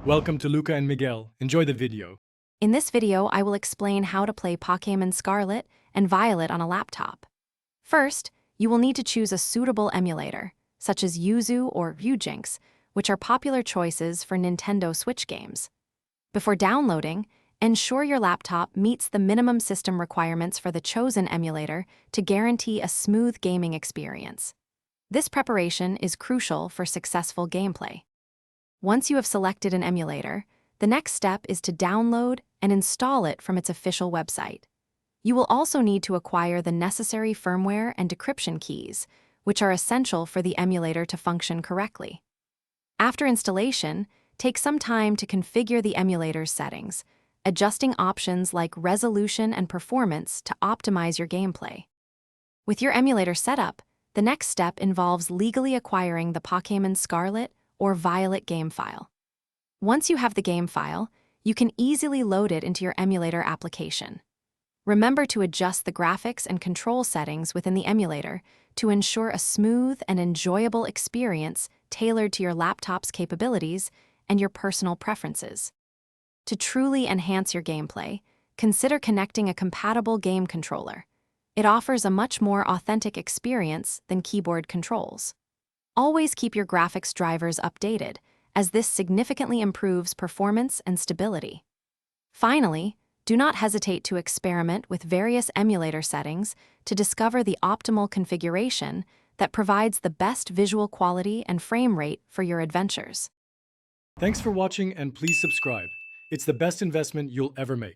Welcome to Luca and Miguel. Enjoy the video. In this video, I will explain how to play Pokémon Scarlet and Violet on a laptop. First, you will need to choose a suitable emulator, such as Yuzu or Ryujinx, which are popular choices for Nintendo Switch games. Before downloading, ensure your laptop meets the minimum system requirements for the chosen emulator to guarantee a smooth gaming experience. This preparation is crucial for successful gameplay. Once you have selected an emulator, the next step is to download and install it from its official website. You will also need to acquire the necessary firmware and decryption keys, which are essential for the emulator to function correctly. After installation, take some time to configure the emulator's settings, adjusting options like resolution and performance to optimize your gameplay. With your emulator set up, the next step involves legally acquiring the Pokémon Scarlet or Violet game file. Once you have the game file, you can easily load it into your emulator application. Remember to adjust the graphics and control settings within the emulator to ensure a smooth and enjoyable experience tailored to your laptop's capabilities and your personal preferences. To truly enhance your gameplay, consider connecting a compatible game controller. It offers a much more authentic experience than keyboard controls. Always keep your graphics drivers updated, as this significantly improves performance and stability. Finally, do not hesitate to experiment with various emulator settings to discover the optimal configuration that provides the best visual quality and frame rate for your adventures. Thanks for watching and please subscribe. It's the best investment you'll ever make.